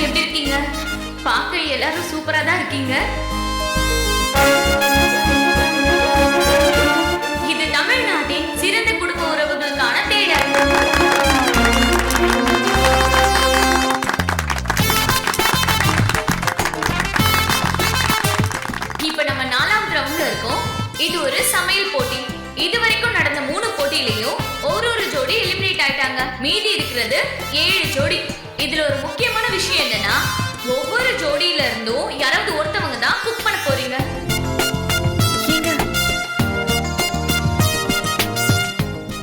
எப்படி இருக்கீங்க? பார்க்க எல்லாரும் சூப்பரா தான் இருக்கீங்க. இது தமிழ்நாட்டின் சிறந்த குடும்ப உறவுகளுக்கான தேடல். இப்ப நம்ம 4ஆவது ரவுண்ட்ல இருக்கோம். இது ஒரு சமையல் போட்டி. இதுவரைக்கும் நடந்த 3 போட்டியிலையும் ஒரு ஜோடி எலிமினேட் ஆயிட்டாங்க. மீதி இருக்கிறது 7 ஜோடி. இதுல ஒரு முக்கியமான விஷயம் என்னன்னா, ஒவ்வொரு ஜோடியில இருந்தும் யாராவது ஒருத்தவங்க தான் குக் பண்ண போறீங்க.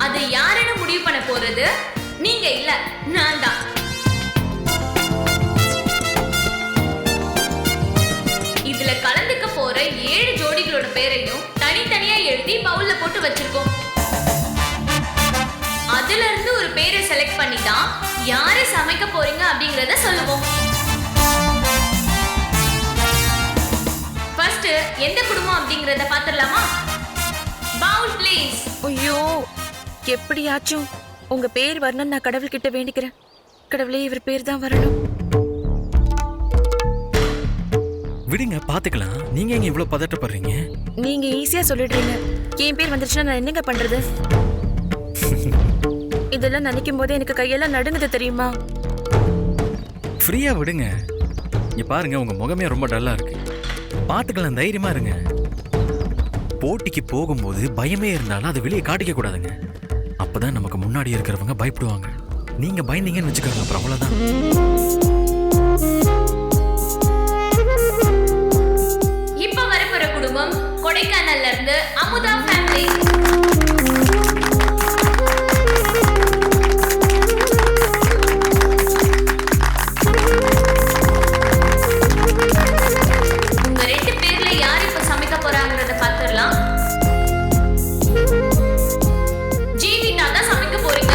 அது யாருன்னு முடிவு பண்ண போறது நீங்க இல்ல, நான் தான். இதுல கலந்துக்க போற 7 ஜோடிகளோட பேரையும் தனித்தனியா எழுதி பவுல்ல போட்டு வச்சிருக்கோம். அதுல இருந்து ஒரு பேரை செலக்ட் பண்ணி தான் யாரை சமைக்க போறீங்க அப்படிங்கறத சொல்லுவோம். ஃபர்ஸ்ட் எந்த குடும்பம் அப்படிங்கறத பாத்துடலாமா? பவுல் ப்ளீஸ். ஐயோ, எப்படியாச்சும் உங்க பேர் வரணும். நான் கடவுள்கிட்ட வேண்டிக்கிறேன். கடவுளே, இவர் பேர் தான் வரணும். விடுங்க, பாத்துக்கலாம். நீங்க எங்க இவ்வளவு பதட்டப்படுறீங்க? நீங்க ஈஸியா சொல்லிடுறீங்க. என் பேர் வந்துருச்சுன்னா நான் என்னங்க பண்றது? இதெல்லாம் நினைக்கும் போதே எனக்கு கையெல்லாம் நடுங்குது தெரியுமா? ஃப்ரீயா விடுங்க. இங்க பாருங்க, உங்க முகமே ரொம்ப டல்லா இருக்கு. பாத்துக்கலாம், தைரியமா இருங்க. போட்டிக்கு போகும்போது பயமே இருந்தாலும் அதை வெளியே காட்டிக்க கூடாதுங்க. அப்பதான் நமக்கு முன்னாடி இருக்கிறவங்க பயப்படுவாங்க. நீங்க பயந்தீங்கன்னு வச்சுக்கோங்க, அப்புறம் அவ்வளவுதான். இப்ப வரப்போற குடும்பம் கொடைக்கானல்ல இருந்து அமுதா ஃபேமிலி. உங்க 2 பேர்ல யார் இப்ப சமைக்க போறாங்கறத பாத்துடலாம். ஜீவிதா தான் சமைக்க போறீங்க.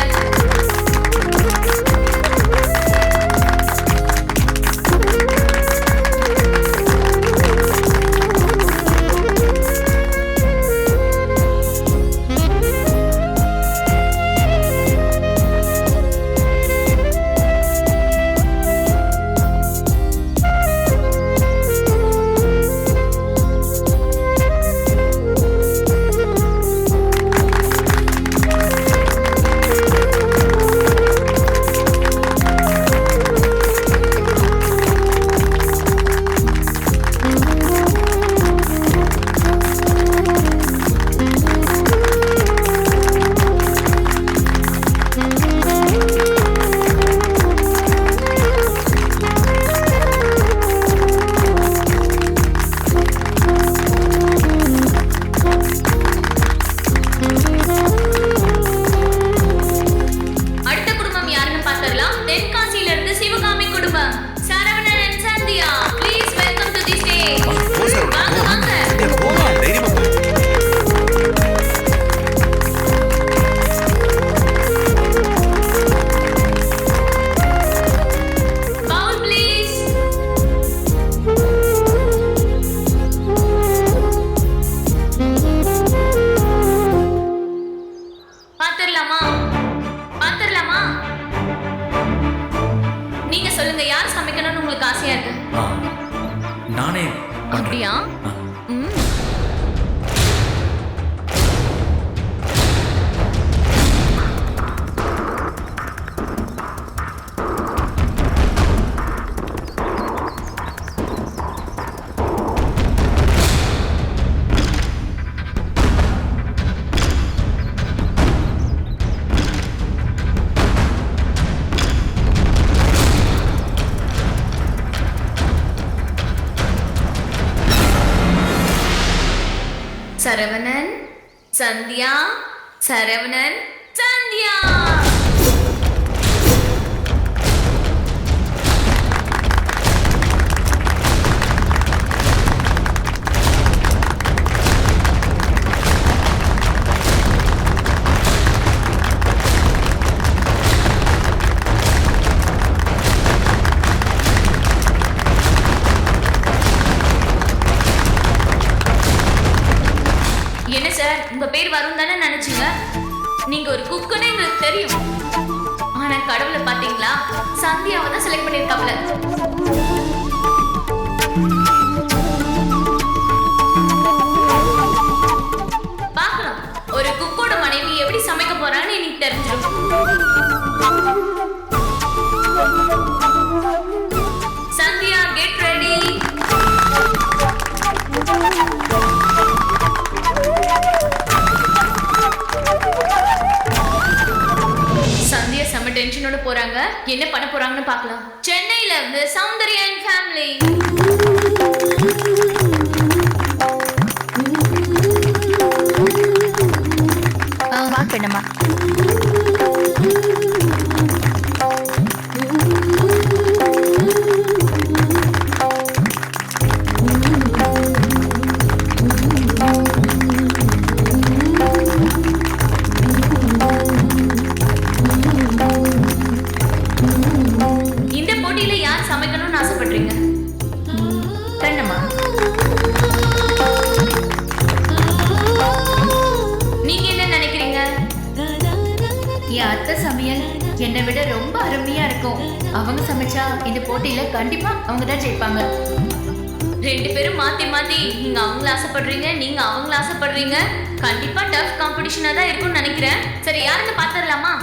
நீங்க சொல்லுங்க, யார் சமைக்கணும்னு உங்களுக்கு ஆசையா இருக்கு? நானே. அப்படியா? சரவணன், சந்தியா, சரவணன், சந்தியா. என்ன சார், உங்க பேர் வரும் தானே நினைச்சீங்க? நீங்க ஒரு குக்குன்னு எங்களுக்கு தெரியும். ஆனா கடவுளை பாத்தீங்களா, சந்தியாவை தான் செலக்ட் பண்ணிருக்காப்ல. யாருன்னு பார்க்கலாம். சென்னையில இருந்து சௌந்தர்யன் ஃபேமிலி. வா கண்ணம்மா. இந்த போட்டியில யார் சமைக்கணும்னு ஆசைப்படுறீங்க? கண்ணம்மா. நீங்க என்ன நினைக்கிறீங்க? என் அத்தை சமையல் என்னை விட ரொம்ப அருமையா இருக்கும். அவங்க சமைச்சா இந்த போட்டியில கண்டிப்பா அவங்க தான் ஜெயிப்பாங்க. ரெண்டு பேரும் மாத்தி மாத்தி நீங்க அவங்கள ஆசைப்படுறீங்க, நீங்க அவங்கள ஆசைப்படுறீங்க. கண்டிப்பா டஃப் காம்படிஷனா தான் இருக்கும்னு நினைக்கிறேன். சரி, யாருன்னு பாத்திரலாமா?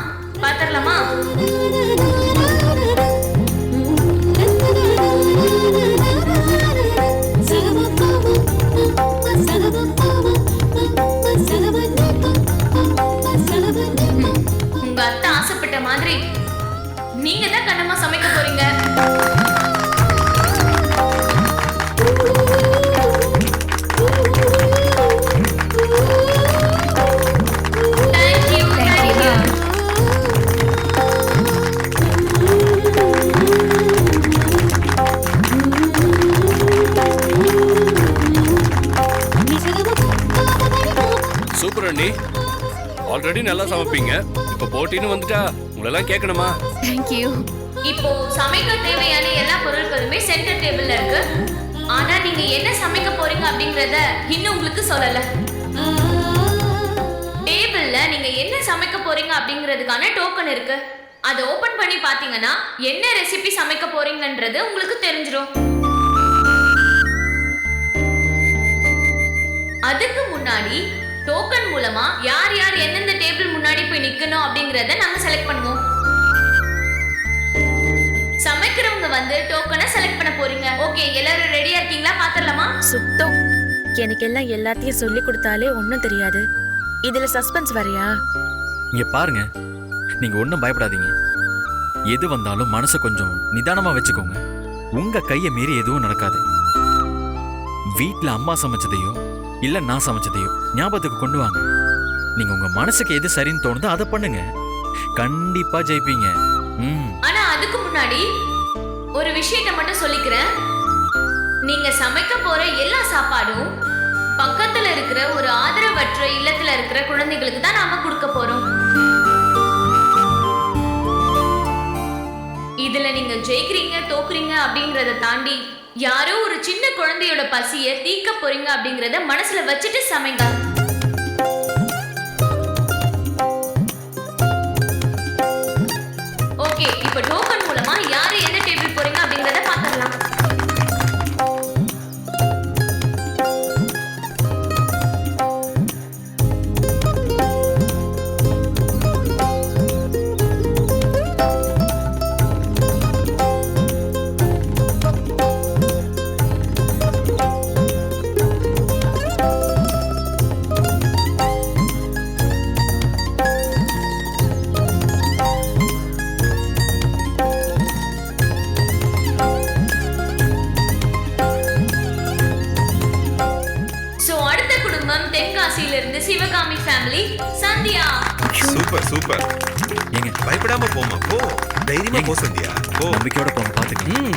உங்க அத்தை ஆசைப்பட்ட மாதிரி நீங்க தான் கண்ணம்மா சமைக்க போறீங்க. சூப்பர் அண்ணி, ஆல்ரெடி நல்லா சமைப்பீங்க. இப்ப போட்டின்னு வந்துட்டா உங்களெல்லாம் கேட்கணுமா? தேங்க்யூ. இப்போ சமைக்க தேவையான எல்லா பொருட்களுமே சென்டர் டேபிள்ல இருக்கு. ஆனா நீங்க என்ன சமைக்க போறீங்க அப்படிங்கறத இன்னும் உங்களுக்கு சொல்லல. டேபிள்ல நீங்க என்ன சமைக்க போறீங்க அப்படிங்கிறதுக்கான டோக்கன் இருக்கு. அதை ஓபன் பண்ணி பாத்தீங்கன்னா என்ன ரெசிபி சமைக்க போறீங்கன்றது உங்களுக்கு தெரிஞ்சிடும். அதுக்கு முன்னாடி டோக்கன் மூலமா யார் யார் எந்தெந்த டேபிள் முன்னாடி போய் நிக்கணும் அப்படிங்கறத நாங்க செலக்ட் பண்ணுவோம். சமைக்கிறவங்க வந்து டோக்கனை செலக்ட் பண்ண போறீங்க. ஓகே, எல்லாரும் ரெடியா இருக்கீங்களா? பாத்திரலாமா? சுத்தம். எனக்கு எல்லாம் எல்லாத்தையும் சொல்லி கொடுத்தாலே ஒன்றும் தெரியாது. இதுல சஸ்பென்ஸ் வரையா? இங்க பாருங்க, நீங்க ஒன்றும் பயப்படாதீங்க. எது வந்தாலும் மனசை கொஞ்சம் நிதானமா வச்சுக்கோங்க. உங்க கையை மீறி எதுவும் நடக்காது. வீட்ல அம்மா சமைச்சதையோ இல்ல நான் சமைச்சதையோ ஞாபகத்துக்கு கொண்டு வாங்க. நீங்க உங்க மனசுக்கு எது சரின்னு தோணுதோ அதை பண்ணுங்க. கண்டிப்பா ஜெயிப்பீங்க. ஆனா அதுக்கு முன்னாடி ஒரு விஷயத்தை மட்டும் சொல்லிக்கிறேன். நீங்க சமைக்க போற எல்லா சாப்பாடும் பக்கத்துல இருக்கிற ஒரு ஆதரவற்ற இல்லத்துல இருக்கிற குழந்தைகளுக்கு தான் நாம கொடுக்க போறோம். இதுல நீங்க ஜெயிக்கிறீங்க தோக்குறீங்க அப்படிங்கறத தாண்டி யாரோ ஒரு சின்ன குழந்தையோட பசிய தீக்க போறீங்க அப்படிங்கறத மனசுல வச்சுட்டு சமைங்க. ஓகே, இப்ப டோக்கன் மூலமா யாரு என்ன டேபிள் போறீங்க அப்படிங்கறத பாத்துடலாம். தென்காசியிலிருந்து Sivakami family Sandhya. Super super. ஏங்க பயப்படாம போமா, போ. தைரியமா போ சந்தியா, போ. நம்பிக்கையோட போங்க, பாத்துக்கலாம்.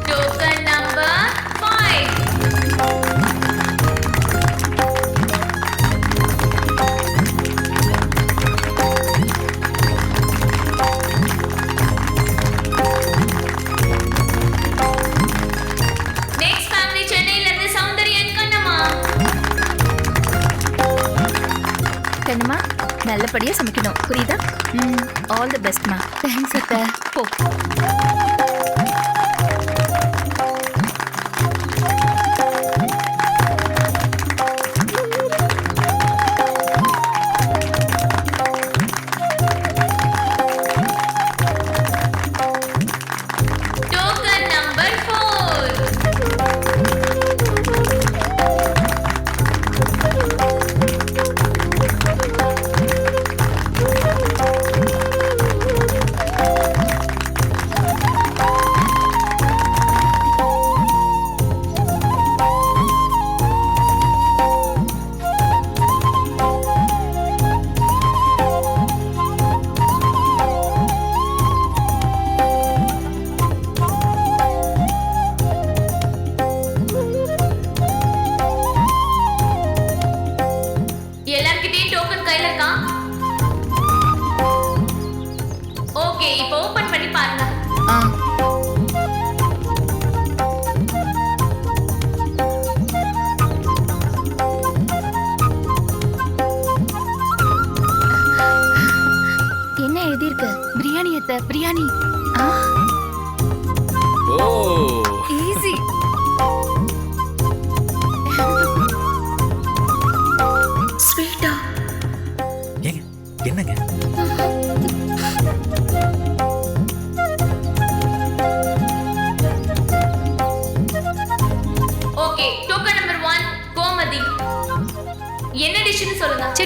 Token number 5. கண்ணம்மா, நல்லபடியா சமைக்கணும், புரியுதா? All the பெஸ்ட்மா. தேங்க்ஸ் அத்தை. போ.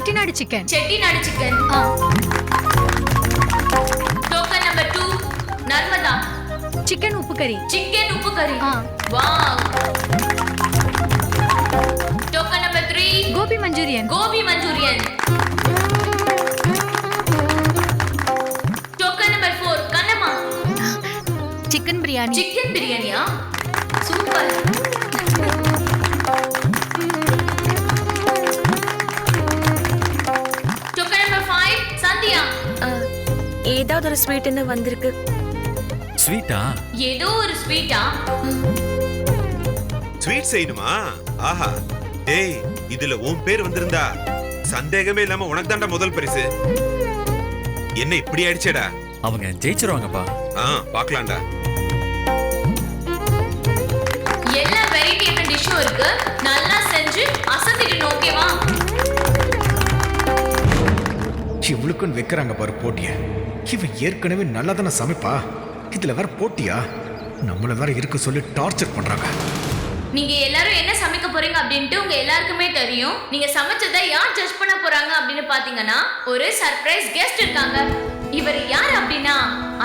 Chettinad chicken. Chettinad chicken. Token number 2 Narmada. Chicken உப்பு கறி. சிக்கன் உப்பு கறி. Wow. Token number 3 gobi manchurian. Gobi manchurian. Token number 4 Kannamma. Chicken biryani. Chicken பிரியாணியா? சூப்பர். Token number 5 Sandhya. ஏதாவது ஒரு ஸ்வீட்னு வந்திருக்கு. ஸ்வீட்டா? ஏதோ ஒரு ஸ்வீட்டா? ஸ்வீட் செய்யணுமா? ஆஹா டேய், இதுல உன் பேர் வந்திருந்தா சந்தேகமே இல்லாம உனக்கு தாண்டா முதல் பரிசு. என்ன இப்படி ஆயிடுச்சேடா? அவங்க ஜெயிச்சிருவாங்கப்பா. பாக்கலாம்டா. எல்லா வெரைட்டியான டிஷ்ஷும் இருக்கு. நல்லா செஞ்சு அசத்திடணும், ஓகேவா? இவளுக்குன்னு வைக்கிறாங்க பாரு போட்டிய. இவன் ஏற்கனவே நல்லா தானே சமைப்பா, இதுல வேற போட்டியா? நம்மள வேற இருக்க சொல்லி டார்ச்சர் பண்றாங்க. நீங்க எல்லாரும் என்ன சமைக்க போறீங்க அப்படின்ட்டு உங்க எல்லாருக்குமே தெரியும். நீங்க சமைச்சதை யார் ஜட்ஜ் பண்ண போறாங்க அப்படின்னு பாத்தீங்கன்னா ஒரு சர்ப்ரைஸ் கெஸ்ட் இருக்காங்க. இவர் யார் அப்படின்னா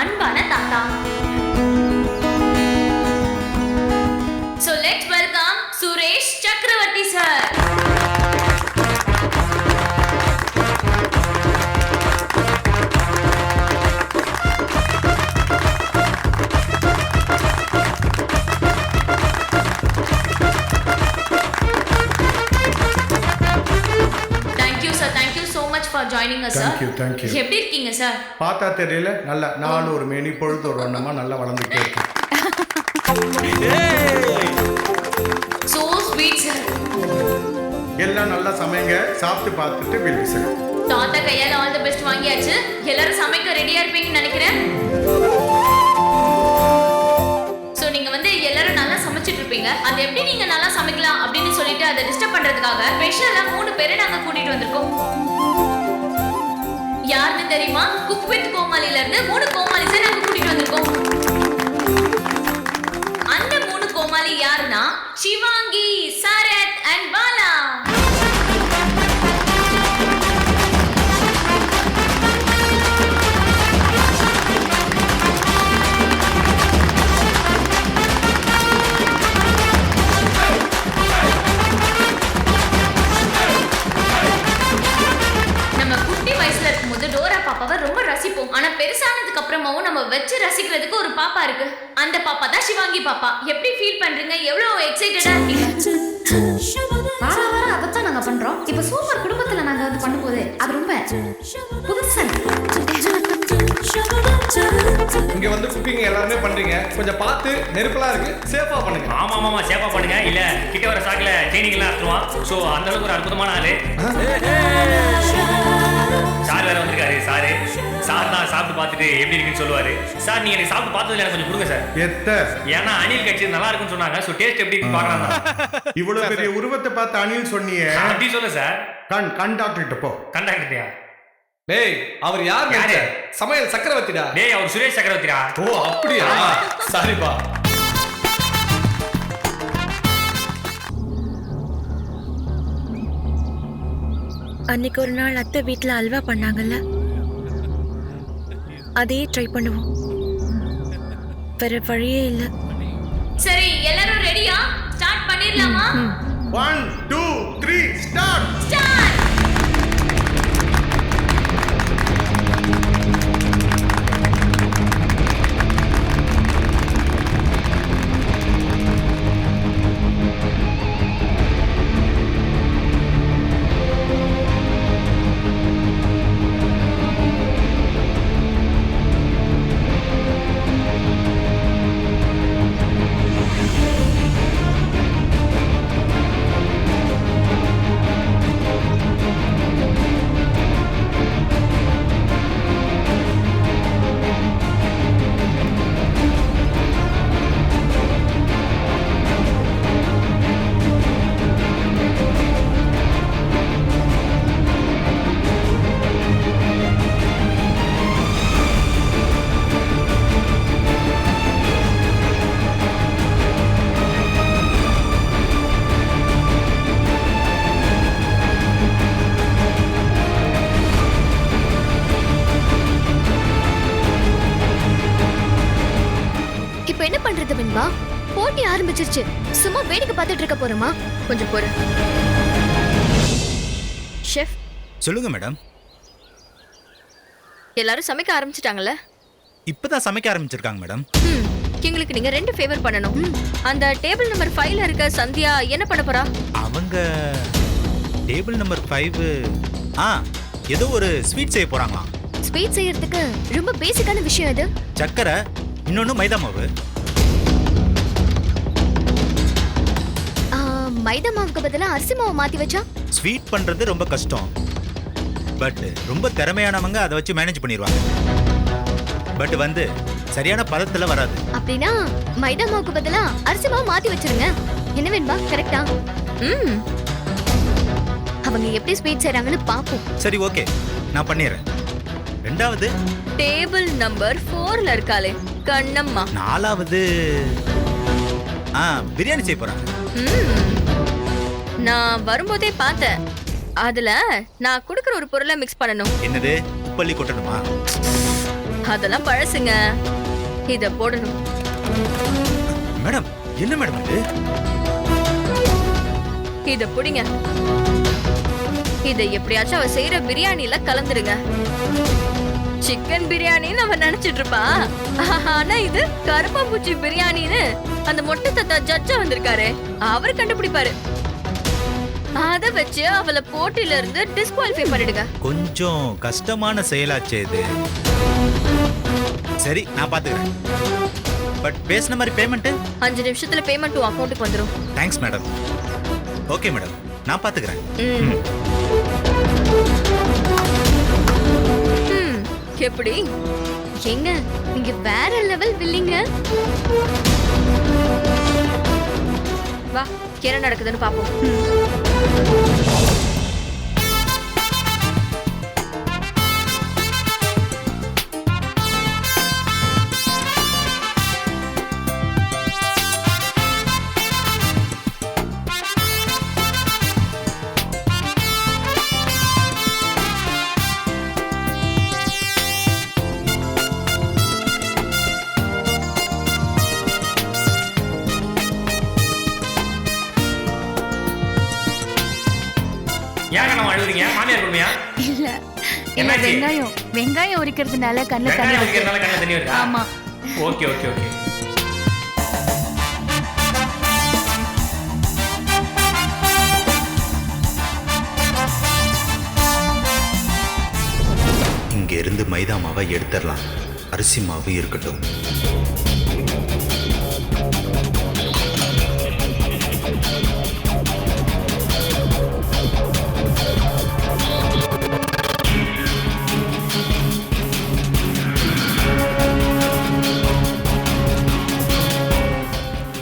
அன்பான தாத்தா. So let's welcome சுரேஷ் சக்கரவர்த்தி sir. For joining us, sir. Thank you. எப்படி இருக்கீங்க சார்? பார்த்தா தெரியல, நல்ல நாள் ஒரு மேனி பொழுது ஒரு வண்ணமா நல்லா வளர்ந்துட்டே இருக்கு. So sweet sir. எல்லாம் நல்லா சமைங்க, சாப்பிட்டு பார்த்துட்டு வெளியே சார். தாத்தா கையால ஆல் தி பெஸ்ட் வாங்கியாச்சு. எல்லாரும் சமைக்க ரெடியா இருப்பீங்கன்னு நினைக்கிறேன். சோ நீங்க எல்லாரும் நல்லா சமைச்சிட்டு இருப்பீங்க. அது எப்படி நீங்க நல்லா சமைக்கலாம் அப்படின்னு சொல்லிட்டு அதை டிஸ்டர்ப் பண்றதுக்காக ஸ்பெஷலா 3 பேரை நாங்க கூட்டிட்டு வந்திருக்கோம். யாருன்னு தெரியுமா? குக் வித் கோமாளில இருந்து 3 கோமாளிஸை நாங்க கூட்டிட்டு வந்திருக்கோம். அந்த 3 கோமாளி யாருன்னா சிவாங்கி, சரத் அண்ட் பாலா. ரொம்ப ரசிப்போம். ஆனா பெருசானதுக்கு அப்புறமாவும் நம்ம வச்சு ரசிக்கிறதுக்கு ஒரு பாப்பா இருக்கு. அந்த பாப்பா தான் சிவாங்கி பாப்பா. எப்படி ஃபீல் பண்றீங்க? எவ்வளவு எக்ஸைட்டடா இருக்கீங்க? வார அதத்தான் நாங்க பண்றோம். இப்ப சூப்பர் குடும்பத்துல நாங்க பண்ணும்போது அது ரொம்ப புதுசா. இங்க குக்கிங் எல்லாருமே பண்றீங்க, கொஞ்சம் பார்த்து நெருப்பலா இருக்கு, சேஃபா பண்ணுங்க. ஆமா சேஃபா பண்ணுங்க. இல்ல கிட்ட வர சாக்குல ட்ரெயினிங் எல்லாம் அத்துவான். சோ அந்த அளவுக்கு ஒரு அற்புதமான ஆளு சார் வேற வந்திருக்காரு. சார் தான் சாப்பிட்டு பார்த்துட்டு எப்படி இருக்குன்னு சொல்லுவாரு. சார் நீங்க எனக்கு சாப்பிட்டு பார்த்ததுல எனக்கு கொஞ்சம் கொடுங்க சார். ஏன்னா அணில் கட்சி நல்லா இருக்குன்னு சொன்னாங்க. சோ டேஸ்ட் எப்படி இருக்கு பார்க்கலாம். இவ்வளவு பெரிய உருவத்தை பார்த்து அணில் சொன்னீங்க. அப்படி சொல்ல சார். கண் டாக்டர்கிட்ட போ. கண் டாக்டர்யா? டேய் அவர் யாரு? சமையல் சக்கரவர்த்திடா. டேய் அவர் சுரேஷ் சக்கரவர்த்திடா. ஓ அப்படியா? சாரிப்பா. அன்னைக்கு ஒரு நாள் அத்தை வீட்டுல அல்வா பண்ணாங்கல்ல, அதே ட்ரை பண்ணுவோம். வேற வழியே இல்ல. சரி எல்லாரும் ரெடியா? ஸ்டார்ட் பண்ணிரலாமா? 1 2 3 ஸ்டார்ட். இப்போ என்ன பண்றது வெண்பா? போட்டி ஆரம்பிச்சிருச்சு. சும்மா வேடிக்கை பார்த்துட்டு இருக்க போறோமா? கொஞ்சம் பொறு. ஷெஃப், சொல்லுங்க மேடம். எல்லாரும் சமைக்க ஆரம்பிச்சிட்டாங்கல்ல? இப்பதான் சமைக்க ஆரம்பிச்சிருக்காங்க மேடம். எங்களுக்கு நீங்க 2 ஃபேவர் பண்ணணும். அந்த டேபிள் நம்பர் 5ல இருக்க சந்தியா என்ன பண்ண போறா? அவங்க டேபிள் நம்பர் 5 ஏதோ ஒரு ஸ்வீட் செய்ய போறாங்களாம். ஸ்வீட் செய்யறதுக்கு ரொம்ப பேசிக்கான விஷயம் இது. சக்கரை, இன்னொன்னு மைதா மாவு. மைதா மாவுக்கு பதிலா அரிசி மாவு மாத்தி வச்சா? ஸ்வீட் பண்றது ரொம்ப கஷ்டம். பட் ரொம்ப திறமையானவங்க அதை வச்சு மேனேஜ் பண்ணிடுவாங்க. பட் சரியான பதத்துல வராது. அப்படின்னா மைதா மாவுக்கு பதிலா அரிசி மாவு மாத்தி வச்சிருங்க. என்ன வேணும்பா? கரெக்டா? அவங்க எப்படி ஸ்வீட் செய்றாங்கன்னு பாப்போம். சரி, ஓகே, நான் பண்ணிடுறேன். ரெண்டாவது டேபிள் நம்பர் 4ல இருக்காளே கண்ணம்மா. 4வது பிரியாணி செய்ய போறாங்க. நான் வரும்போதே பார்த்தேன். அதுல நான் குடுக்குற ஒரு பொருளை மிக்ஸ் பண்ணணும். என்னது? பள்ளி கொட்டணுமா? அதெல்லாம் பழசுங்க. இத போடணும். மேடம், என்ன மேடம் இது? இத புடிங்க. இத எப்படியாச்சும் அவ செய்யற பிரியாணில கலந்துருங்க. சிக்கன் பிரியாணின்னு அவ நினைச்சிட்டு இருப்பா. ஆனா இது கருப்பாம்பூச்சி பிரியாணின்னு அந்த மொட்டை தத்தா ஜட்ஜா வந்திருக்காரு, அவர் கண்டுபிடிப்பாரு. அத வச்சு அவளை போட்டியில இருந்து டிஸ்குவாலிஃபை பண்ணிடுங்க. கொஞ்சம் கஷ்டமான செயலாச்சே இது. சரி, நான் பாத்துக்கிறேன். பட் பேசின மாதிரி பேமெண்ட் 5 நிமிஷத்துல பேமெண்ட் உன் அக்கவுண்ட்டுக்கு வந்துரும். Thanks madam. ஓகே மேடம், நான் பாத்துக்கிறேன். எப்படி? எங்க நீங்க வேற லெவல் வில்லிங்க. வா, என்ன நடக்குதுன்னு பாப்போம். மாமியார் கொடுமையா? இல்ல என்ன வெங்காயம் உரிக்கிறதுனால கண்ணுல தண்ணி வருது. ஆமா. Okay okay okay. இங்க இருந்து மைதா மாவை எடுத்துடலாம். அரிசி மாவு இருக்கட்டும்.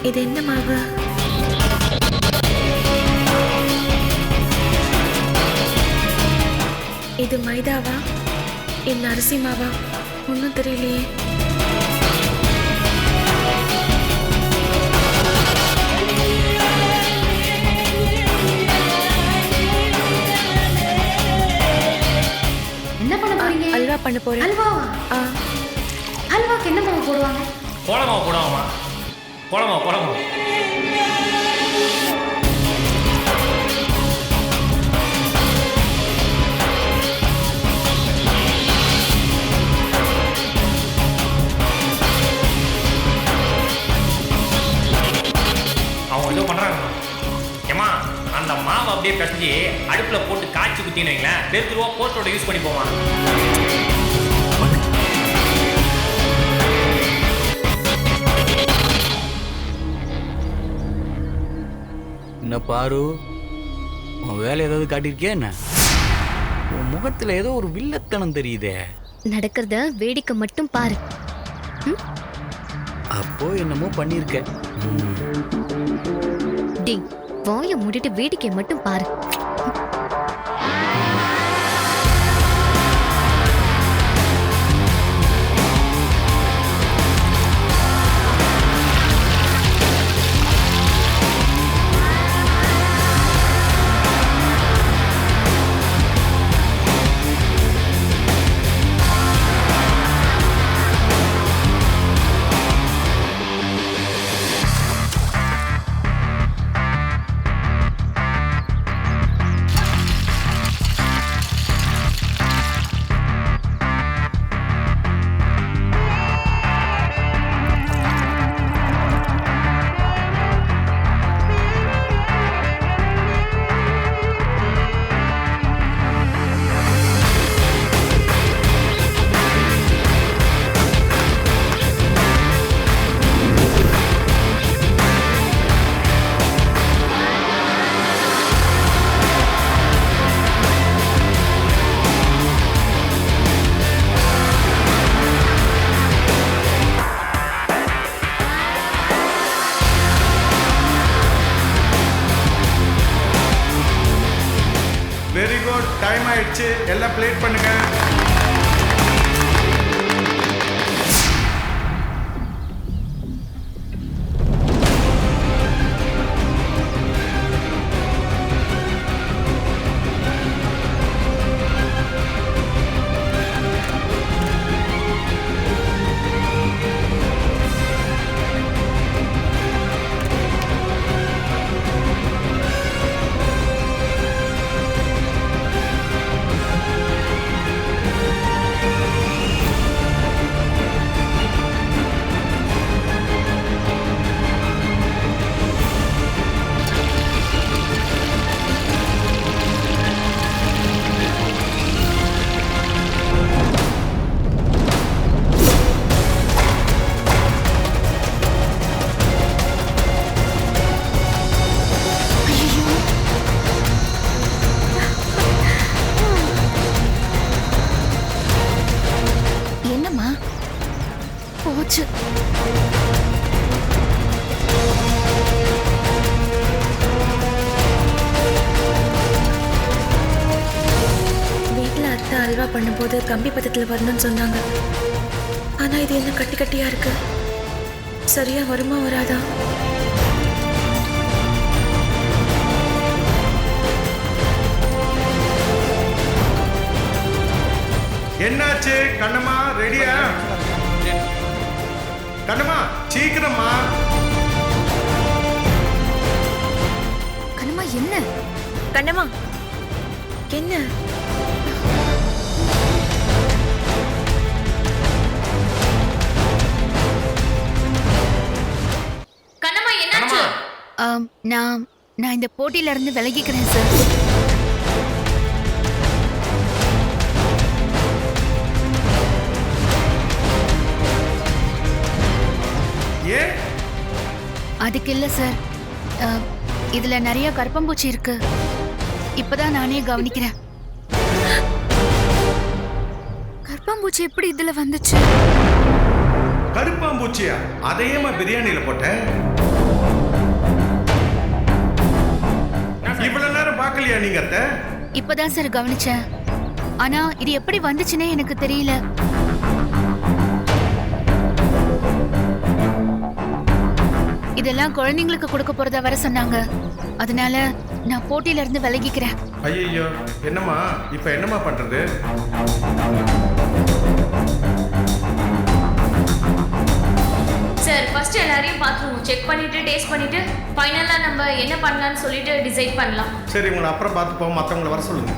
இது என்ன மாவு? இது மைதாவா இல்ல அரிசி மாவா? ஒன்னும் தெரியலையே. என்ன பண்ண போறீங்க? அல்வா பண்ண போறேன். அல்வாவா? அல்வாக்கு என்ன மாவு போடுவாங்க? கோலமாவு போடுவாமா? கோலமாவு. அவங்க ஏதோ பண்றாங்க. ஏமா, அந்த மாவை அப்படியே பிசைஞ்சு அடுப்புல போட்டு காய்ச்சி குத்தின்னு வைங்களேன், பெருத்துருவா போட்டோட யூஸ் பண்ணி போவான். என்ன பாரு, உன் வேலை ஏதாவது காட்டியிருக்கியா என்ன? உன் முகத்துல ஏதோ ஒரு வில்லத்தனம் தெரியுதே. நடக்கிறத வேடிக்கை மட்டும் பாரு. அப்போ என்னமோ பண்ணிருக்க. டேய், வாயை மூடிட்டு வேடிக்கை மட்டும் பாரு. ஆயிடுச்சு, எல்லாம் பிளேட் பண்ணுங்க. என்னம்மா போச்சு. வீட்டில் அத்தை அல்வா பண்ணும்போது கம்பி பதத்தில் வரணும்னு சொன்னாங்க. ஆனால் இது என்ன கட்டி கட்டியா இருக்கு. சரியா வருமா வராதா? என்னாச்சு கண்ணம்மா, ரெடியா? கண்ணம்மா சீக்கிரமா. கண்ணம்மா என்ன? கண்ணம்மா என்ன? கண்ணம்மா என்னாச்சு? நான் இந்த போட்டியில இருந்து விலகிக்கிறேன் சார். ஏன்? அதுக்கு இல்ல சார், இதுல நிறைய கருப்பம்பூச்சி இருக்கு. இப்பதான் நானே கவனிக்கிறேன். கருப்பாம்பூச்சி எப்படி இதுல வந்துச்சு? கருப்பாம்பூச்சியா? அதையேமா பிரியாணியில போட்ட? இவ்வளவு நேரம் பார்க்கலையா நீங்க அத்தை? இப்பதான் சார் கவனிச்சேன். ஆனா இது எப்படி வந்துச்சுன்னே எனக்கு தெரியல. இதெல்லாம் குழந்தைங்களுக்கு கொடுக்க போறதா வர சொன்னாங்க. அதனால நான் போட்டியில இருந்து விலகிக்கிறேன். ஐயோ, என்னம்மா இப்ப என்னம்மா பண்றது? சார் ஃபர்ஸ்ட் எல்லாரையும் பாத்ரூம் செக் பண்ணிட்டு டேஸ்ட் பண்ணிட்டு ஃபைனலா நம்ம என்ன பண்ணலாம்னு சொல்லிட்டு டிசைட் பண்ணலாம். சரி, உங்களை அப்புறம் பார்த்து போவோம். மற்றவங்களை வர சொல்லுங்க.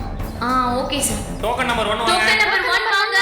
Okay sir. Token number 1 token number 1 வாங்க.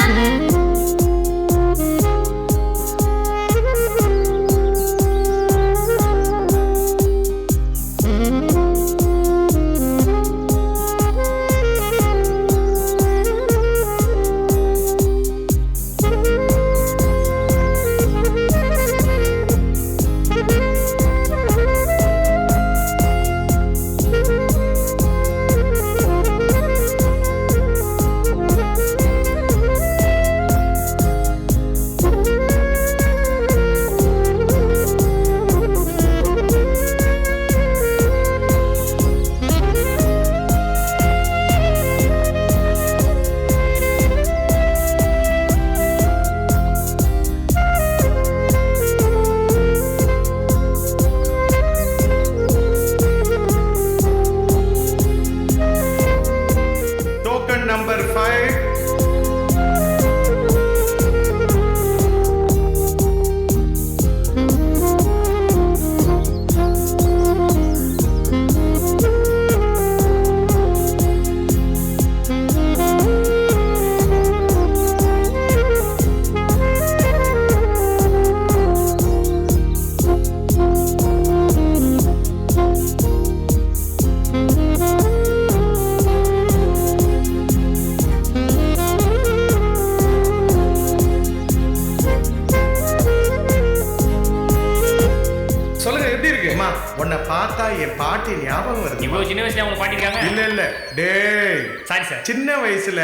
உன்னை பார்த்தா என் பாட்டி ஞாபகம் வருது. இவ்வளவு சின்ன வயசுல அவங்க பாட்டிருக்காங்க? இல்ல இல்ல டேய், சாரி சார். சின்ன வயசுல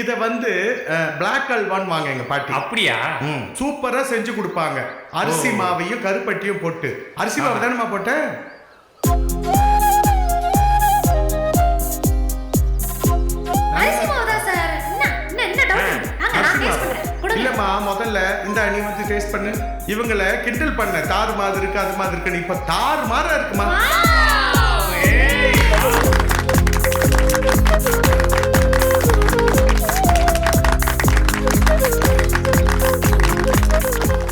இத வந்து பிளாக் அல்வான்னு வாங்க எங்க பாட்டி. அப்படியா? சூப்பரா செஞ்சு கொடுப்பாங்க. அரிசி மாவையும் கருப்பட்டியும் போட்டு. அரிசி மாவு தானேமா போட்ட? அரிசி மாவு இல்லம்மா முதல்ல இந்த நீ வந்து டேஸ்ட் பண்ணு. இவங்கள கிண்டல் பண்ண தாறு மாதிரி இருக்கு அது மாதிரி இருக்கு, இப்ப தாறு மாறா இருக்குமா.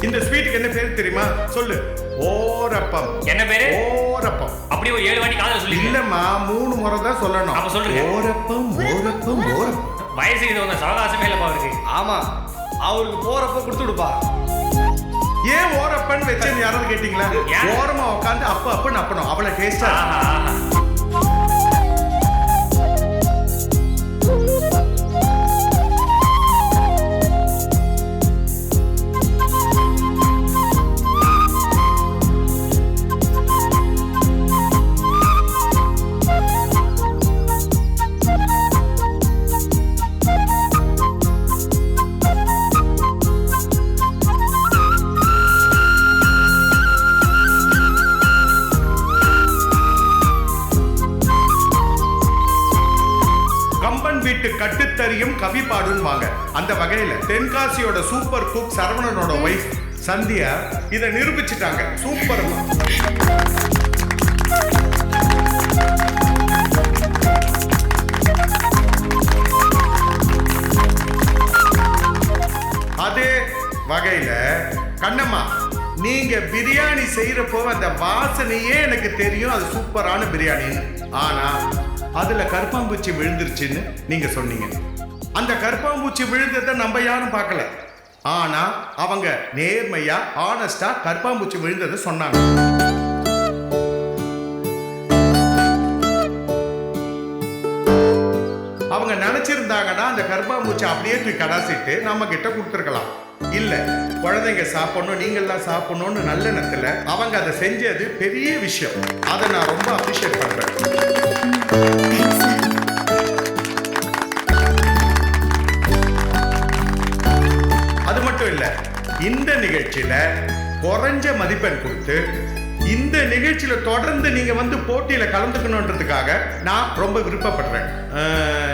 இந்த ஸ்வீட்டுக்கு என்ன பேர் தெரியுமா? சொல்லு. ஓரப்பம். என்ன பேரு? ஓரப்பம். அப்படி ஒரு 7 வாட்டி காதுல சொல்லி. இல்லம்மா 3 முறை தான் சொல்லணும். அப்ப சொல்லுங்க. ஓரப்பம் ஓரப்பம் ஓரப்பம். வயசு இதுவங்க சவகாசமே இல்லப்பா அவருக்கு. ஆமா, அவருக்கு போறப்ப கொடுத்து விடுப்பா. ஏன் ஓரப்பன் வச்சேன்னு யாராவது கேட்டீங்களா? ஓரமா உட்காந்து அப்பன்னு அப்பணும், அவ்வளவு டேஸ்டா. கட்டுத்தறியும் கவி பாடுவாங்க. அந்த வகையில தென்காசியோட சூப்பர் குக் சரவணனோட வைஃப் சந்தியா இதை நிரூபிச்சிட்டாங்க. சூப்பர். அதே வகையில கண்ணம்மா, நீங்க பிரியாணி செய்யறப்போ அந்த வாசனையே எனக்கு தெரியும் அது சூப்பரான பிரியாணின்னு. ஆனா அதுல கருப்பாம்பூச்சி விழுந்துருச்சுன்னு நீங்க சொன்னீங்க. அந்த கருப்பாம்பூச்சி விழுந்ததை நம்ம யாரும் பார்க்கல. ஆனா அவங்க நேர்மையா ஆனஸ்டா கருப்பாம்பூச்சி விழுந்ததை சொன்னாங்க. அவங்க நினைச்சிருந்தாங்கன்னா அந்த கருப்பாம்பூச்சி அப்படியே தூக்கி கடாசிட்டு நம்ம கிட்ட கொடுத்துருக்கலாம். இல்ல, குழந்தைங்க சாப்பிடணும், நீங்கள்லாம் சாப்பிடணும்னு நல்லெண்ணத்துல அவங்க அதை செஞ்சது பெரிய விஷயம். அதை நான் ரொம்ப அப்ரிஷியேட் பண்றேன். அது மட்டும் இல்ல, இந்த நிகழ்ச்சியில குறைஞ்ச மதிப்பெண் கொடுத்து இந்த நிகழ்ச்சியில தொடர்ந்து நீங்க வந்து போட்டியில கலந்துக்கணும்ன்றதுக்காக நான் ரொம்ப விருப்பப்படுறேன்.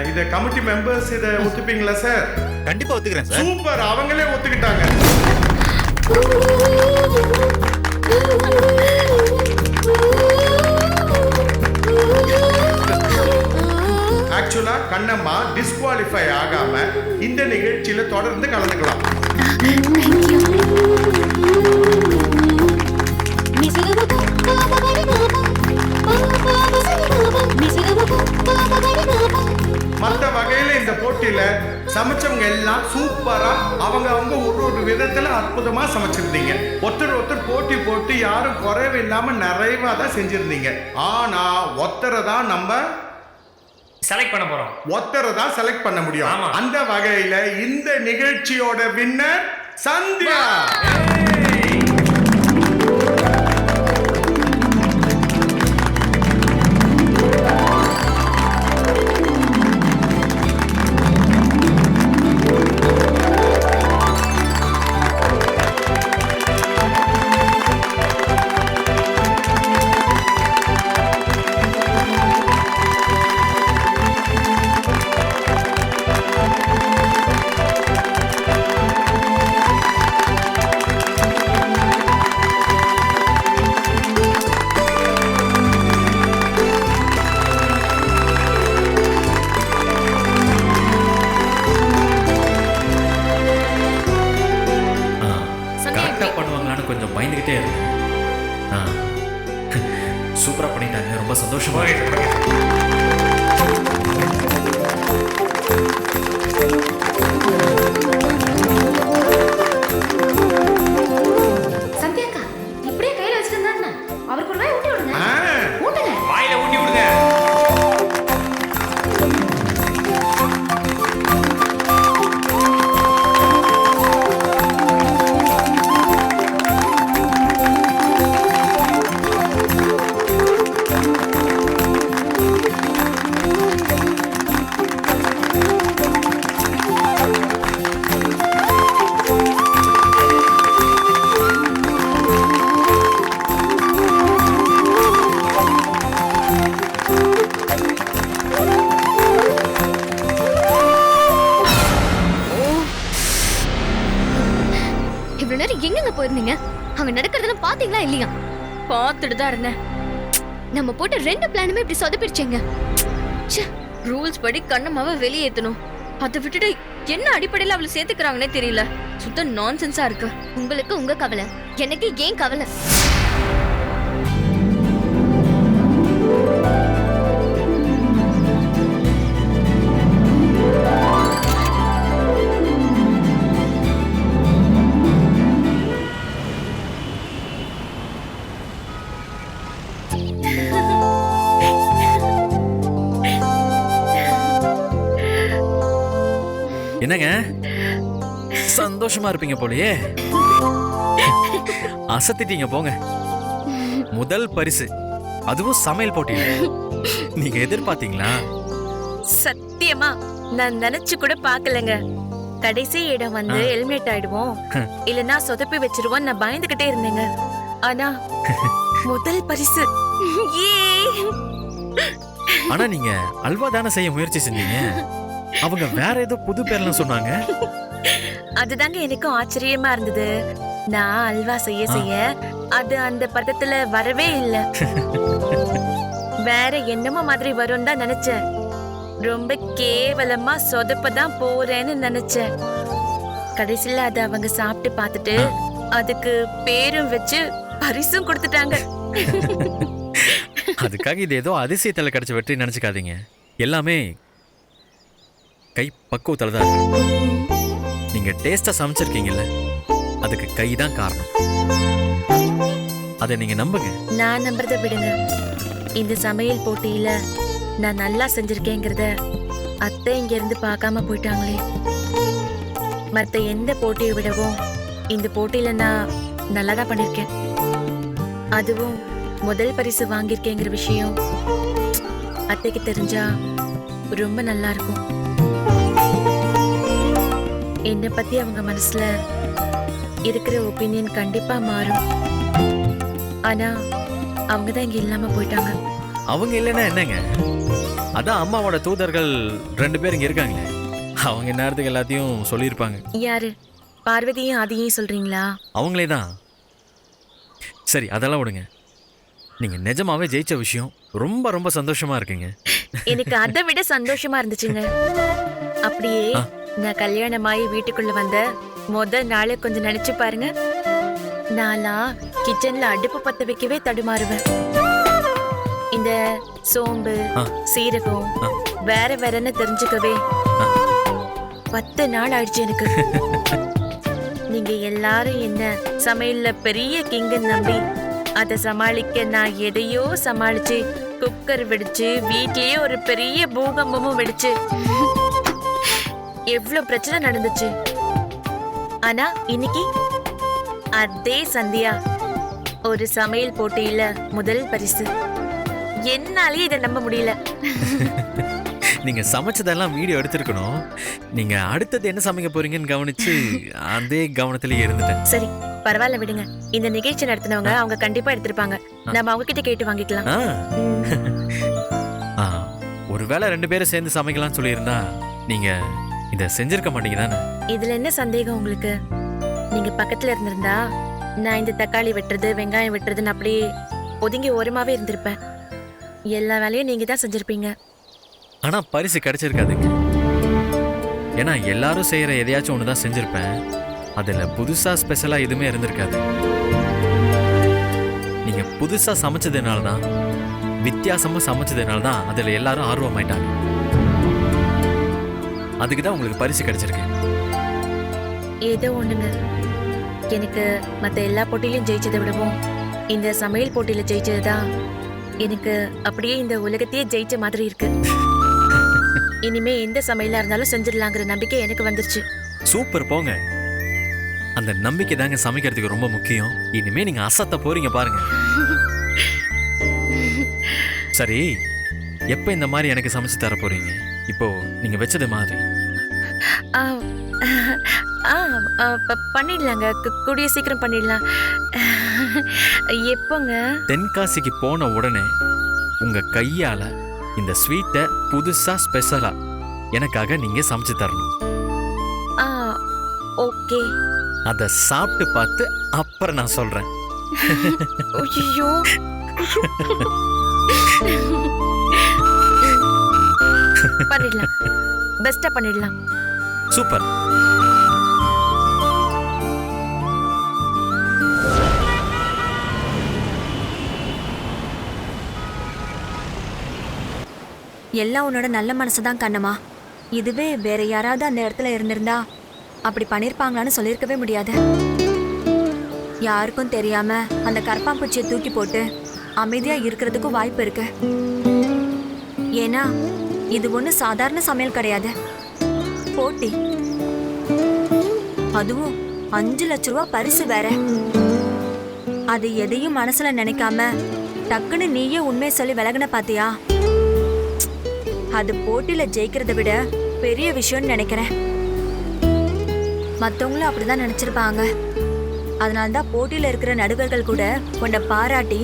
இத கமிட்டி மெம்பர்ஸ் இத ஒத்துப்பீங்களா சார்? கண்டிப்பா ஒத்துக்கிறேன் சார். சூப்பர், அவங்களே ஒத்துக்கிட்டாங்க. ஆக்சுவலா கண்ணம்மா டிஸ்குவாலிஃபை ஆகாம இந்த நிகழ்ச்சியில தொடர்ந்து கலந்துக்கலாம். மற்ற வகையில இந்த போட்டியில சமைச்சவங்க எல்லாம் சூப்பரா அவங்க ஒரு விதத்துல அற்புதமா சமைச்சிருந்தீங்க. ஒருத்தர் போட்டி போட்டு யாரும் குறைவு இல்லாம நிறைவா தான் செஞ்சிருந்தீங்க. ஆனா ஒருத்தரை தான் நம்ம செலக்ட் பண்ண போறோம். ஒருத்தரை தான் செலக்ட் பண்ண முடியும். அந்த வகையில இந்த நிகழ்ச்சியோட வின்னர் சந்தியா. கொஞ்சம் பயந்துகிட்டே இருந்தேன். சூப்பரா பண்ணிட்டாங்க, ரொம்ப சந்தோஷமா. சந்தியாக்கா, இப்படியே கையில வச்சிருந்தாங்க. அவருக்கு ஒரு வாய் ஊட்டி விடுங்க. ஊட்டுங்க, வாயில ஊட்டி விடுங்க. அங்க நடக்கிறதெல்லாம் பாத்தீங்களா இல்லையா? பார்த்துட்டு தான் இருந்தேன். நம்ம போட்ட 2 பிளானுமே இப்படி சொதப்பிடுச்சேங்க. ரூல்ஸ் படி கண்ணம்மாவை வெளியேற்றணும். அதை விட்டுட்டு என்ன அடிப்படையில் அவளை சேர்த்துக்கிறாங்கன்னே தெரியல. சுத்த நான்சென்ஸா இருக்கு. உங்களுக்கு உங்க கவலை, எனக்கு ஏன் கவலை? என்னங்க சந்தோஷமா இருப்பீங்க போலயே. அசத்திட்டீங்க போங்க. முதல் பரிசு, அதுவும் சமையல் போட்டியில. நீங்க எதிர்பார்த்தீங்களா? சத்தியமா நான் நினைச்சு கூட பாக்கலங்க. கடைசி இடம் வந்து எலிமினேட் ஆயிடுவோம், இல்லனா சொதப்பி வச்சிருவோம் நான் பயந்துகிட்டே இருந்தேங்க. ஆனா முதல் பரிசு. ஆனா நீங்க அல்வா தானே செய்ய முயற்சி செஞ்சீங்க. அவங்க வேற ஏதோ புது பேர்லாம் சொன்னாங்க. அதுதாங்க எனக்கும் ஆச்சரியமா இருந்தது. நான் அல்வா செய்ய அது அந்த பதத்துல வரவே இல்ல. வேற என்னமோ மாதிரி வரும் தான் நினைச்சேன். ரொம்ப கேவலமா சொதப்பதான் போறேன்னு நினைச்சேன். கடைசியில அதை அவங்க சாப்பிட்டு பார்த்துட்டு அதுக்கு பேரும் வச்சு பரிசும் கொடுத்துட்டாங்க. அதுக்காக இது ஏதோ அதிசயத்துல கிடைச்ச வெற்றி நினைச்சுக்காதீங்க. எல்லாமே கை பக்குவத்துல தான் இருக்கு. நீங்க டேஸ்டா சமைச்சிருக்கீங்கல்ல, அதுக்கு கை தான் காரணம். அதை நீங்க நம்புங்க. நான் நம்புறத விடுங்க. இந்த சமையல் போட்டியில நான் நல்லா செஞ்சிருக்கேங்கிறத அத்தை இங்க இருந்து பார்க்காம போயிட்டாங்களே. மற்ற எந்த போட்டியை விடவும் இந்த போட்டியில நான் நல்லா தான் பண்ணிருக்கேன். அதுவும் முதல் பரிசு வாங்கியிருக்கேங்கிற விஷயம் அத்தைக்கு தெரிஞ்சா ரொம்ப நல்லா இருக்கும். என்னை பத்தி அவங்க மனசுல இருக்கிற ஒப்பீனியன் கண்டிப்பா மாறும். ஆனா அவங்க தான் இங்க இல்லாம போயிட்டாங்க. அவங்க இல்லைன்னா என்னங்க, அதான் அம்மாவோட தூதர்கள் 2 பேர் இங்க இருக்காங்களே, அவங்க நேரத்துக்கு எல்லாத்தையும் சொல்லியிருப்பாங்க. யாரு? பார்வதியும் ஆதியும் சொல்றீங்களா? அவங்களே தான். சரி, அதெல்லாம் விடுங்க. நீங்க நிஜமாவே ஜெயிச்ச விஷயம் ரொம்ப ரொம்ப சந்தோஷமா இருக்குங்க. எனக்கு அதை விட சந்தோஷமா இருந்துச்சுங்க. அப்படியே நான் கல்யாணமாயி வீட்டுக்குள்ள வந்த முதல் நாளை கொஞ்சம் நினைச்சு பாருங்க. நானா கிச்சன்ல அடுப்பு பத்த வைக்கவே தடுமாறுவேன். இந்த சோம்பு சீரகம் வேற வேறன்னு தெரிஞ்சுக்கவே 10 நாள் ஆயிடுச்சு எனக்கு. நீங்க எல்லாரும் என்ன சமையல்ல பெரிய கிங்கன்னு நம்பி அதை சமாளிக்க நான் எதையோ சமாளிச்சு குக்கர் வெடிச்சு வீட்லயே ஒரு பெரிய பூகம்பமும் வெடிச்சு எவ்வளவு பிரச்சனை நடந்துச்சு. ஆனா இன்னைக்கு அதே சந்தியா ஒரு சமையல் போட்டியில முதல் பரிசு. என்னாலே இதை நம்ப முடியல. நீங்க சமைச்சதெல்லாம் வீடியோ எடுத்திருக்கணும். நீங்க அடுத்தது என்ன சமைக்க போறீங்கன்னு கவனிச்சு அதே கவனத்திலேயே இருந்துட்டேன். சரி, பரவாயில்ல விடுங்க. இந்த நிகழ்ச்சி நடத்தினவங்க அவங்க கண்டிப்பா எடுத்திருப்பாங்க. நம்ம அவங்க கிட்ட கேட்டு வாங்கிக்கலாம். ஒருவேளை 2 பேரும் சேர்ந்து சமைக்கலாம்னு சொல்லியிருந்தா நீங்க இத செஞ்சிருக்க மாட்டீங்க தானே? இதுல என்ன சந்தேகம் உங்களுக்கு? நீங்க பக்கத்துல இருந்திருந்தா நான் இந்த தக்காளி வெட்டுறது வெங்காயம் வெட்டுறதுன்னு அப்படியே ஒதுங்கி ஓரமாவே இருந்திருப்பேன். எல்லா வேலையும் நீங்க தான் செஞ்சிருப்பீங்க. ஆனா பரிசு கிடைச்சிருக்காதுங்க. ஏன்னா எல்லாரும் செய்யற எதையாச்சும் ஒண்ணுதான் செஞ்சிருப்பேன். அதுல புதுசா ஸ்பெஷலா எதுவுமே இருந்திருக்காது. நீங்க புதுசா சமைச்சதுனாலதான், வித்தியாசமா சமைச்சதுனாலதான் அதுல எல்லாரும் ஆர்வமாயிட்டாங்க. அதுக்குதான் உங்களுக்கு பரிசு கிடைச்சிருக்கு. ஏதோ ஒண்ணுங்க, எனக்கு மத்த எல்லா போட்டியிலும் ஜெயிச்சதை விடவும் இந்த சமையல் போட்டியில ஜெயிச்சதுதான் எனக்கு அப்படியே இந்த உலகத்தையே ஜெயிச்ச மாதிரி இருக்கு. இனிமே எந்த சமையலா இருந்தாலும் செஞ்சிடலாங்கிற நம்பிக்கை எனக்கு வந்துருச்சு. சூப்பர், போங்க. அந்த நம்பிக்கை தாங்க சமைக்கிறதுக்கு ரொம்ப முக்கியம். இனிமே நீங்க அசத்த போறீங்க பாருங்க. சரி, எப்ப இந்த மாதிரி எனக்கு சமைச்சு தர போறீங்க? இப்போ நீங்க வச்சது மாதிரி. பண்ணிடலாங்க, கூடிய சீக்கிரம் பண்ணிடலாம். எப்போங்க? தென்காசிக்கு போன உடனே உங்க கையால இந்த ஸ்வீட்டை புதுசா ஸ்பெஷலா எனக்காக நீங்க சமைச்சு தரணும். ஓகே, அதை சாப்பிட்டு பார்த்து அப்புறம் நான் சொல்றேன். ஐயோ பண்ணிடலாம், பெஸ்டா பண்ணிடலாம். சூப்பர். எல்லாம் உன்னோட நல்ல மனசுதான் கண்ணம்மா. இதுவே வேற யாராவது அந்த இடத்துல இருந்திருந்தா அப்படி பண்ணிருப்பாங்களான்னு சொல்லியிருக்கவே முடியாது. யாருக்கும் தெரியாம அந்த கரப்பாம்பூச்சியை தூக்கி போட்டு அமைதியா இருக்கிறதுக்கும் வாய்ப்பு இருக்கு. ஏன்னா இது ஒண்ணு சாதாரண சமையல் கிடையாது, போட்டி. அதுவும் 5 லட்ச ரூபா பரிசு வேற. அது எதையும் மனசுல நினைக்காம டக்குன்னு நீயே உண்மையை சொல்லி விலகுன பாத்தியா? அது போட்டியில ஜெயிக்கிறத விட பெரிய விஷயம்னு நினைக்கிறேன். மத்தவங்களும் அப்படிதான் நினைச்சிருப்பாங்க. அதனால்தான் போட்டியில இருக்கிற நடுவர்கள் கூட உன்னை பாராட்டி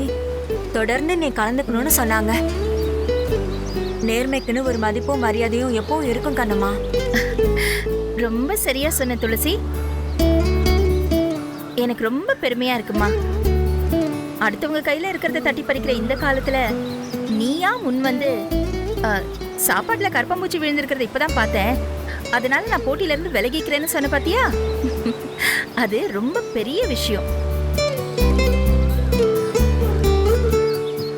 தொடர்ந்து நீ கலந்துக்கணும்னு சொன்னாங்க. நேர்மைக்குன்னு ஒரு மதிப்பும் மரியாதையும் எப்பவும் இருக்கும் கண்ணம்மா. ரொம்ப சரியா சொன்ன துளசி. எனக்கு ரொம்ப பெருமையா இருக்குமா. அடுத்தவங்க கையில இருக்கிறத தட்டி பறிக்கிற இந்த காலத்துல நீயா முன் வந்து சாப்பாட்டுல கரப்பாம்பூச்சி விழுந்திருக்கிறத இப்பதான் பார்த்தேன், அதனால நான் போட்டியில இருந்து விலகிக்கிறேன்னு சொன்ன பாத்தியா? அது ரொம்ப பெரிய விஷயம்.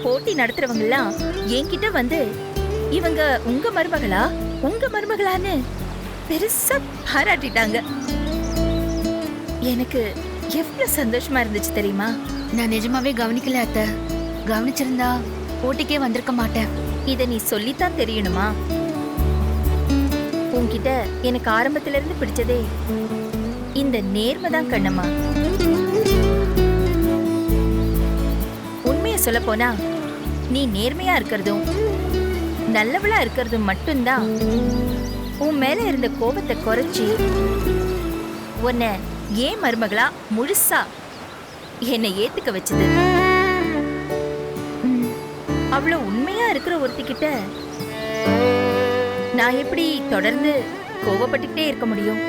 போட்டி நடத்துறவங்க எல்லாம் என்கிட்ட வந்து இவங்க உங்க மருமகளான்னு பெருசா பாராட்டிட்டாங்க. எனக்கு எவ்வளவு சந்தோஷமா இருந்துச்சு தெரியுமா? நான் நிஜமாவே கவனிக்கல அத்தை. கவனிச்சிருந்தா போட்டிக்கே வந்திருக்க மாட்டேன். இத நீ சொல்லித்தான் தெரியணுமா? உன்கிட்ட எனக்கு ஆரம்பத்துல இருந்து பிடிச்சதே இந்த நேர்மைதான் கண்ணம்மா. உண்மைய சொல்ல போனா நீ நேர்மையா இருக்கிறதும் நல்லவளா இருக்கிறதும் மட்டும்தான் உன் மேல இருந்த கோபத்தை குறைச்சி உன்னை ஏன் மருமகளா முழுசா என்னை ஏத்துக்க வச்சது. அவ்வளவு உண்மையா இருக்கிற ஒருத்திக்கிட்ட நான் எப்படி தொடர்ந்து கோபப்பட்டுக்கிட்டே இருக்க முடியும்?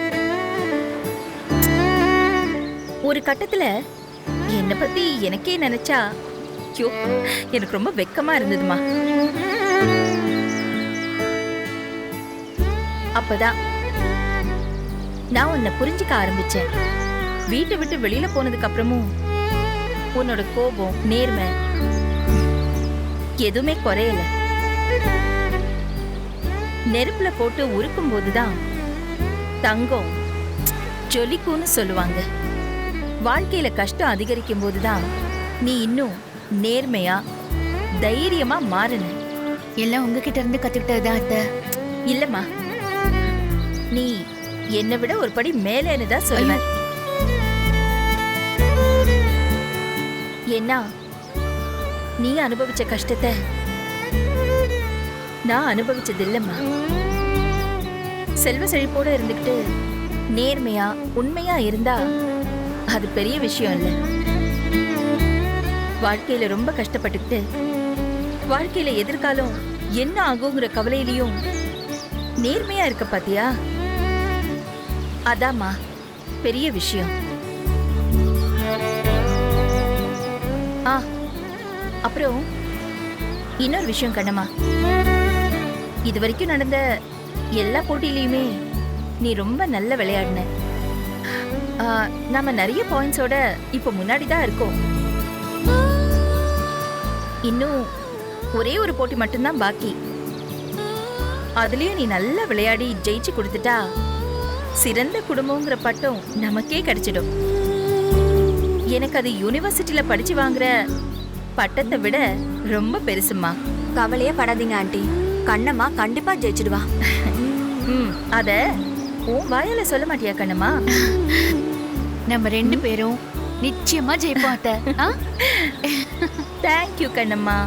ஒரு கட்டத்துல என்னை பத்தி எனக்கே நினைச்சா எனக்கு ரொம்ப வெக்கமா இருந்ததுமா. அப்பதான் நான் உன்னை புரிஞ்சுக்க ஆரம்பிச்சேன். வீட்டை விட்டு வெளியில போனதுக்கு அப்புறமும் உன்னோட கோபம் நேர்மை எதுவுமே குறையல. நெருப்புல போட்டு உருக்கும் போதுதான் தங்கம் ஜொலிக்கும்னு சொல்லுவாங்க. வாழ்க்கையில கஷ்டம் அதிகரிக்கும் போதுதான் நீ இன்னும் நேர்மையா தைரியமா மாறன. எல்லாம் உங்ககிட்ட இருந்து கத்துக்கிட்டதுதான் அத்தை. இல்லம்மா, நீ என்னை விட ஒரு படி மேலேன்னு தான் சொல்லுவேன். ஏன்னா நீ அனுபவிச்ச கஷ்டத்தை நான் அனுபவிச்சது இல்லம்மா. செல்வ செழிப்போட இருந்துகிட்டு நேர்மையா உண்மையா இருந்தா அது பெரிய விஷயம் இல்ல. வாழ்க்கையில ரொம்ப கஷ்டப்பட்டுக்கிட்டு வாழ்க்கையில எதிர்காலம் என்ன ஆகுங்கிற கவலையிலையும் நேர்மையா இருக்க பாத்தியா? அதாம்மா பெரிய விஷயம். அப்புறம் இன்னொரு விஷயம் கண்ணம்மா, இது வரைக்கும் நடந்த எல்லா போட்டியிலையுமே நீ ரொம்ப நல்ல விளையாடின. நாம நிறைய பாயிண்ட்ஸோட இப்ப முன்னாடிதான் இருக்கோம். இன்னும் ஒரே ஒரு போட்டி மட்டும்தான் பாக்கி. அதுலயும் நீ நல்லா விளையாடி ஜெயிச்சு கொடுத்துட்டா சிறந்த குடும்பங்கிற பட்டம் நமக்கே கிடைச்சிடும். எனக்கு அது யூனிவர்சிட்டியில படிச்சு வாங்குற பட்டத்தை விட ரொம்ப பெருசுமா. கவலையே படாதீங்க ஆண்டி, கண்ணம்மா கண்டிப்பா ஜெயிச்சிடுவா. அத உன் வாயால சொல்ல மாட்டியா கண்ணம்மா? நம்ம 2 பேரும் நிச்சயமா ஜெயிப்போம் அத்தை. தேங்க்யூ கண்ணம்மா.